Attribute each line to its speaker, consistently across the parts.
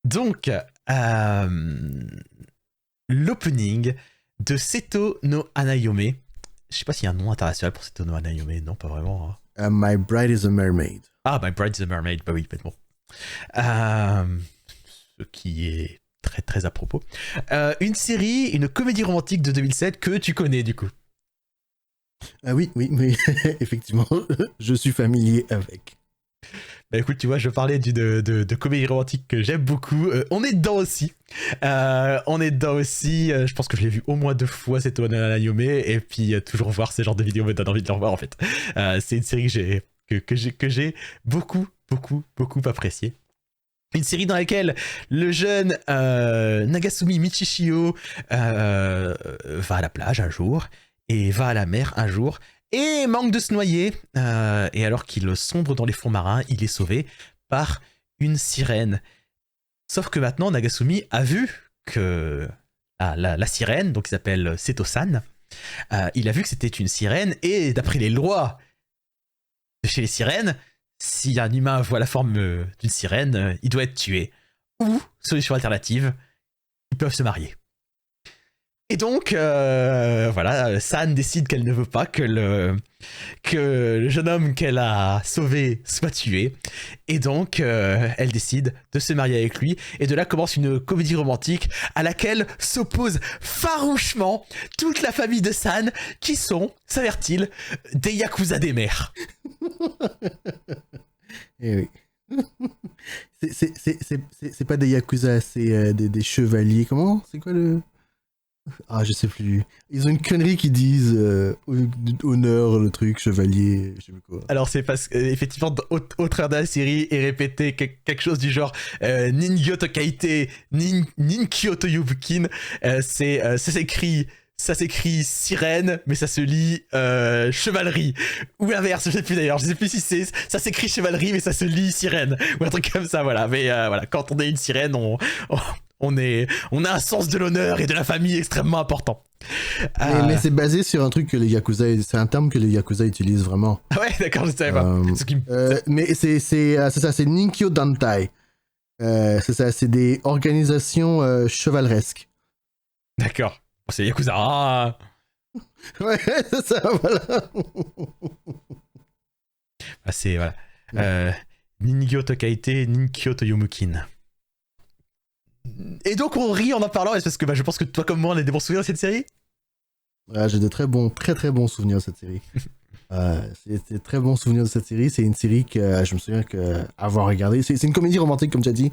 Speaker 1: Donc, l'opening de Seto no Hanayome. Je sais pas s'il y a un nom international pour Seto no Hanayome. Non, pas vraiment. Hein.
Speaker 2: My Bride is a Mermaid.
Speaker 1: Ah, My Bride is a Mermaid. Bah oui, bêtement. Ce qui est très très à propos. Une série, une comédie romantique de 2007 que tu connais du coup.
Speaker 2: Ah oui, effectivement, je suis familier avec.
Speaker 1: Bah écoute, tu vois, je parlais de comédie romantique que j'aime beaucoup. On est dedans aussi. Je pense que je l'ai vu au moins 2 fois, cette Hanayome. Et puis, toujours voir ce genre de vidéos me donne envie de le revoir, en fait. C'est une série que j'ai beaucoup appréciée. Une série dans laquelle le jeune Nagasumi Michishio va à la plage un jour et va à la mer un jour et manque de se noyer. Et alors qu'il sombre dans les fonds marins, il est sauvé par une sirène. Sauf que maintenant, Nagasumi a vu que la sirène, donc qui s'appelle Seto-san, il a vu que c'était une sirène et d'après les lois de chez les sirènes, si un humain voit la forme d'une sirène, il doit être tué. Ou, solution alternative, ils peuvent se marier. Et donc, voilà, San décide qu'elle ne veut pas que le jeune homme qu'elle a sauvé soit tué. Et donc, elle décide de se marier avec lui. Et de là commence une comédie romantique à laquelle s'oppose farouchement toute la famille de San, qui sont, s'avère-t-il, des yakuza des mers.
Speaker 2: Eh oui. C'est pas des yakuza, c'est des chevaliers. Comment? C'est quoi le... Ah, je sais plus. Ils ont une connerie qui disent honneur, le truc, chevalier, je sais plus quoi.
Speaker 1: Alors, c'est parce qu'effectivement, au travers de la série est répété quelque chose du genre Ningyo to Kaite, Ninkyo to Yubukin. Ça s'écrit sirène, mais ça se lit chevalerie. Ou l'inverse, je sais plus d'ailleurs. Je sais plus si ça s'écrit chevalerie, mais ça se lit sirène. Ou un truc comme ça, voilà. Mais voilà, quand on est une sirène, on a un sens de l'honneur et de la famille extrêmement important.
Speaker 2: Mais c'est basé sur un truc que les Yakuza... C'est un terme que les Yakuza utilisent vraiment.
Speaker 1: Ah ouais, d'accord, je savais pas.
Speaker 2: Mais c'est ça, c'est Ninkyo Dantai. C'est ça, c'est des organisations chevaleresques.
Speaker 1: D'accord. C'est Yakuza. Ah.
Speaker 2: Ouais, c'est ça, voilà.
Speaker 1: Bah, c'est, voilà. Ningyo to Kaite, Ninkyo to Yomukin. Et donc on rit en parlant, parce que je pense que toi comme moi on a des bons souvenirs de cette série.
Speaker 2: J'ai de très bons souvenirs de cette série. C'est des très bons souvenirs de cette série. C'est une série que je me souviens avoir regardé. C'est une comédie romantique, comme tu as dit,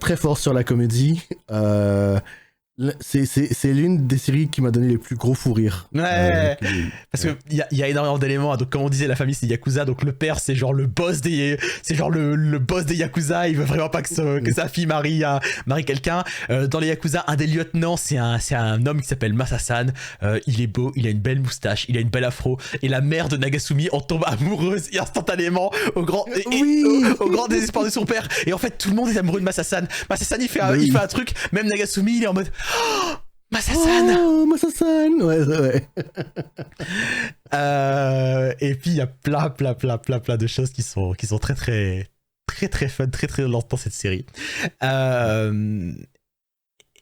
Speaker 2: très fort sur la comédie. C'est l'une des séries qui m'a donné les plus gros fous rires.
Speaker 1: Ouais, parce qu'il y a énormément d'éléments. Donc, comme on disait, la famille c'est Yakuza. Donc, le père c'est genre le boss des, le boss des Yakuza. Il veut vraiment pas que sa fille marie quelqu'un. Dans les Yakuza, un des lieutenants c'est un homme qui s'appelle Masa-san. Il est beau, il a une belle moustache, il a une belle afro. Et la mère de Nagasumi en tombe amoureuse instantanément au grand désespoir de son père. Et en fait, tout le monde est amoureux de Masa-san. Masa-san il fait un truc. Même Nagasumi il est en mode oh, Masa-san.
Speaker 2: Oh, Masa-san. Ouais.
Speaker 1: Et puis il y a plein de choses qui sont très fun, très lentes dans cette série.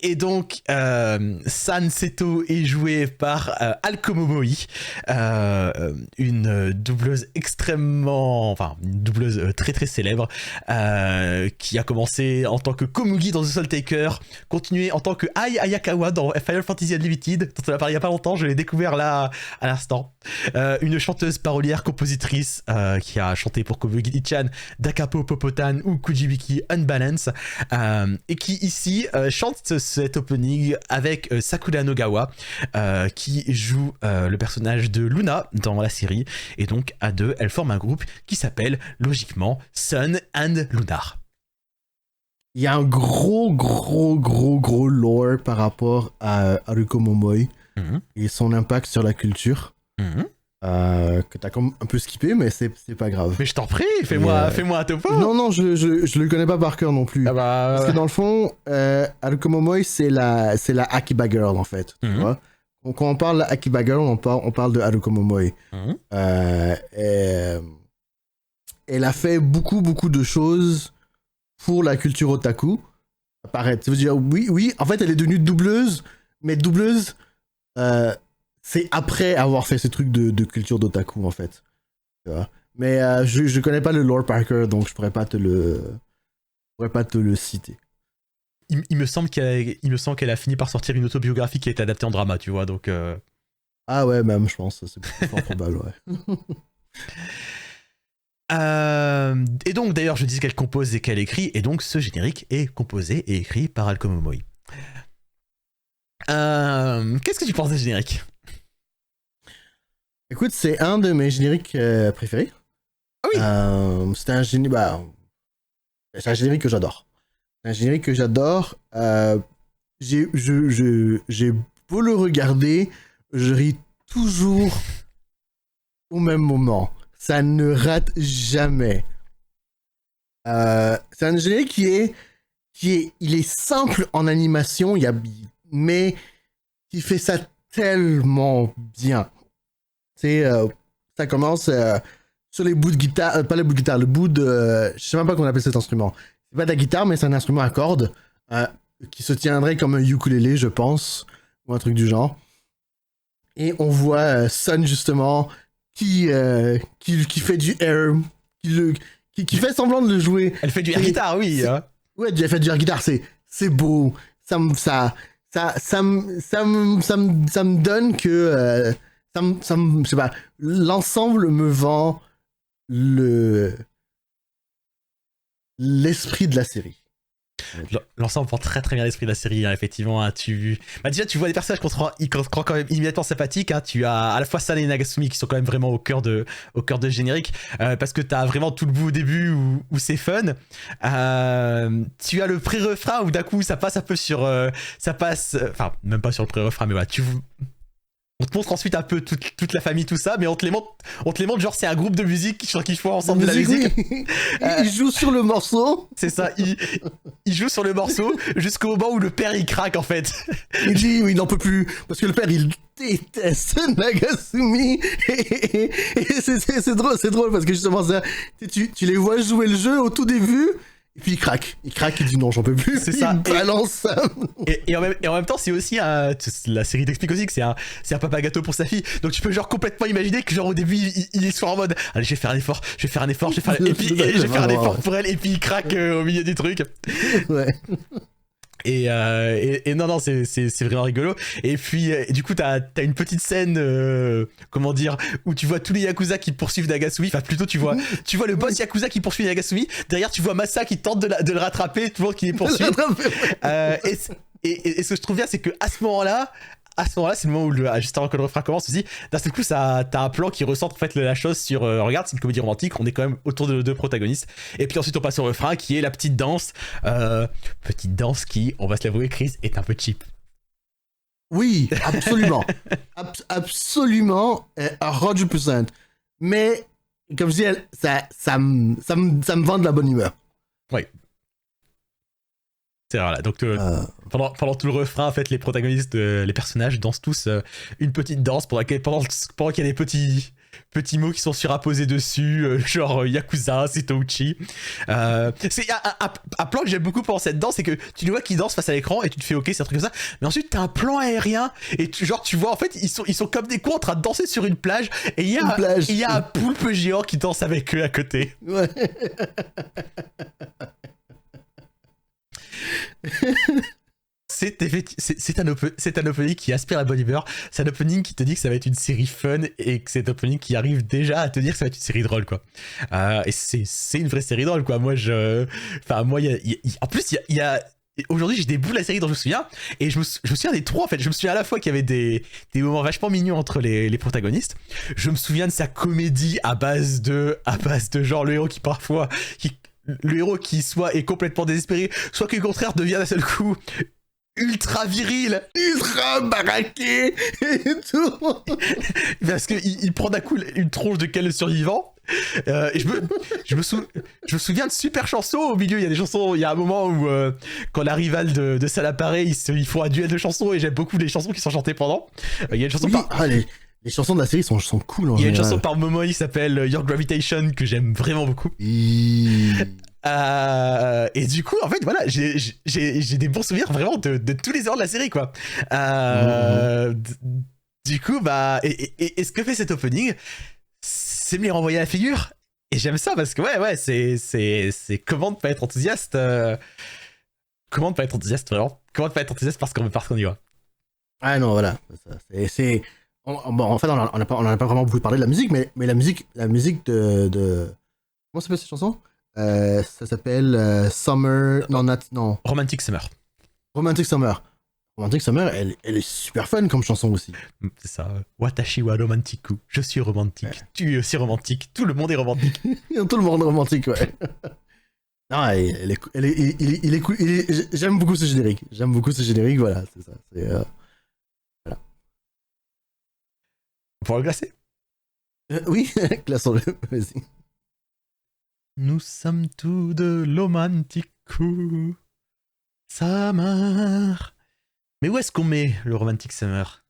Speaker 1: Et donc, San Seto est jouée par Alko Momoi, une doubleuse une doubleuse très célèbre, qui a commencé en tant que Komugi dans The Soul Taker, continué en tant que Ai Ayakawa dans Final Fantasy Unlimited, dont on a parlé il y a pas longtemps, je l'ai découvert là à l'instant. Une chanteuse parolière, compositrice, qui a chanté pour Komugi-chan, Dakapo Popotan ou Kujibiki Unbalance, et qui ici chante cet opening avec Sakura Nogawa, qui joue le personnage de Luna dans la série, et donc à deux elles forment un groupe qui s'appelle logiquement Sun and Lunar.
Speaker 2: Il y a un gros lore par rapport à Haruko Momoi et son impact sur la culture. Que t'as comme un peu skippé, mais c'est pas grave.
Speaker 1: Mais je t'en prie, fais-moi un topo.
Speaker 2: Non, je le connais pas par cœur non plus.
Speaker 1: Ah bah...
Speaker 2: Parce que dans le fond, Haruko Momoi, c'est la Akiba Girl en fait. Tu vois. Donc, quand on parle de Akiba Girl, on parle de Haruko Momoi. Elle a fait beaucoup de choses pour la culture otaku. apparaître. Ça veut dire, oui, en fait, elle est devenue doubleuse, mais doubleuse, c'est après avoir fait ce truc de culture d'otaku, en fait. Tu vois. Mais je connais pas le lore par cœur, donc je pourrais pas te le citer.
Speaker 1: Il me semble qu'elle a fini par sortir une autobiographie qui a été adaptée en drama, tu vois, donc...
Speaker 2: Ah ouais, même, je pense, c'est fort probable, ouais.
Speaker 1: Et donc, d'ailleurs, je dis qu'elle compose et qu'elle écrit, et donc ce générique est composé et écrit par Alko Momoi. Qu'est-ce que tu penses de ce générique?
Speaker 2: Écoute, c'est un de mes génériques préférés.
Speaker 1: Ah oui.
Speaker 2: C'est un générique que j'adore. C'est un générique que j'adore. J'ai beau le regarder, je ris toujours au même moment. Ça ne rate jamais. C'est un générique il est simple en animation, mais il fait ça tellement bien. Ça commence sur les bouts de guitare, pas les bouts de guitare, le bout de, je sais même pas comment on appelle cet instrument. C'est pas de la guitare, mais c'est un instrument à cordes qui se tiendrait comme un ukulélé, je pense, ou un truc du genre. Et on voit Sun justement qui fait du air, qui fait semblant de le jouer.
Speaker 1: Elle fait du air guitare, oui. Hein.
Speaker 2: Ouais, elle fait du air guitare, c'est beau. Ça me donne que je sais pas, l'ensemble me vend l'esprit de la série.
Speaker 1: L'ensemble vend très très bien l'esprit de la série, hein, effectivement. Hein, déjà, tu vois des personnages qu'on te rend quand même immédiatement sympathiques. Hein, tu as à la fois San et Nagasumi qui sont quand même vraiment au cœur de générique, parce que t'as vraiment tout le bout au début où c'est fun. Tu as le pré-refrain où d'un coup ça passe un peu sur... enfin, même pas sur le pré-refrain, mais voilà, on te montre ensuite un peu toute la famille, tout ça, mais on te les montre genre c'est un groupe de musique qui font ensemble de la musique.
Speaker 2: Oui. Il joue sur le morceau.
Speaker 1: C'est ça, il joue sur le morceau jusqu'au moment où le père il craque en fait.
Speaker 2: Il dit il n'en peut plus parce que le père il déteste Nagasumi et c'est drôle parce que justement ça, tu les vois jouer le jeu au tout début. Et puis il craque, il dit non, j'en peux plus.
Speaker 1: C'est ça.
Speaker 2: Il balance ça.
Speaker 1: Et en même temps, c'est aussi la série t'explique aussi que c'est un papa gâteau pour sa fille. Donc tu peux genre complètement imaginer que genre au début il est soit en mode allez, je vais faire un effort, et puis je vais faire un effort pour elle, et puis il craque au milieu du truc.
Speaker 2: Ouais.
Speaker 1: Et non, c'est vraiment rigolo. Et puis du coup t'as une petite scène comment dire, où tu vois tous les Yakuza qui poursuivent Nagasumi. Enfin plutôt tu vois le boss Yakuza qui poursuit Nagasumi. Derrière tu vois Masa qui tente de le rattraper, tout le monde qui les poursuit. Et ce que je trouve bien, c'est que à ce moment-là, c'est le moment où juste avant que le refrain commence aussi, d'un seul coup t'as un plan qui recentre en fait la chose sur regarde, c'est une comédie romantique, on est quand même autour de deux protagonistes, et puis ensuite on passe au refrain qui est la petite danse qui, on va se l'avouer, Chris, est un peu cheap.
Speaker 2: Oui, absolument. Absolument, 100%. Mais comme je dis, ça me vend de la bonne humeur.
Speaker 1: Oui. C'est voilà, donc pendant tout le refrain, en fait, les protagonistes, les personnages dansent tous une petite danse pendant qu'il y a des petits mots qui sont surapposés dessus, genre Yakuza, Setouchi. C'est un plan que j'aime beaucoup pendant cette danse, c'est que tu les vois qui dansent face à l'écran et tu te fais ok, c'est un truc comme ça. Mais ensuite t'as un plan aérien et tu vois en fait ils sont comme des cons en train de danser sur une plage et il y a un poulpe géant qui danse avec eux à côté.
Speaker 2: Ouais.
Speaker 1: C'est un opening qui aspire la bonne humeur. C'est un opening qui te dit que ça va être une série fun et que c'est un opening qui arrive déjà à te dire que ça va être une série drôle, quoi. Et c'est une vraie série drôle, quoi. Moi, en plus, il y a aujourd'hui, j'ai des bouts de la série dont je me souviens, et je me souviens des trois en fait. Je me souviens à la fois qu'il y avait des moments vachement mignons entre les protagonistes. Je me souviens de sa comédie à base de genre le héros qui soit est complètement désespéré, soit qu'au contraire devient d'un seul coup ultra viril,
Speaker 2: ultra baraqué et tout.
Speaker 1: Parce qu'il prend d'un coup une tronche de quel survivant. Et je me souviens de super chansons. Au milieu, il y a des chansons. Il y a un moment où, quand la rivale de Sal apparaît, ils font un duel de chansons. Et j'aime beaucoup les chansons qui sont chantées pendant. Il y a une chanson
Speaker 2: les chansons de la série sont cool.
Speaker 1: Il y a une chanson par Momoi qui s'appelle Your Gravitation que j'aime vraiment beaucoup. Et du coup, en fait, voilà, j'ai des bons souvenirs vraiment de tous les heures de la série, quoi. Du coup, bah, et ce que fait cet opening, c'est me les renvoyer à la figure. Et j'aime ça parce que, ouais, c'est comment ne pas être enthousiaste. Comment ne pas être enthousiaste, vraiment. Comment ne pas être enthousiaste parce qu'on y va.
Speaker 2: Ah non, voilà. Bon, en fait, on en a pas vraiment beaucoup parlé de la musique, mais la musique de... Comment s'appelle cette chanson? Ça s'appelle Summer... Non.
Speaker 1: Romantic Summer.
Speaker 2: Romantic Summer. Romantic Summer, elle est super fun comme chanson aussi.
Speaker 1: C'est ça. Watashi wa romantiku. Je suis romantique. Ouais. Tu es aussi romantique. Tout le monde est romantique.
Speaker 2: Tout le monde est romantique, ouais. Non, j'aime beaucoup ce générique. Voilà, c'est ça. Voilà.
Speaker 1: On pourra le classer?
Speaker 2: Oui, classons-le, vas-y.
Speaker 1: Nous sommes tous de romantiku. Summer. Mais où est-ce qu'on met le Romantic Summer?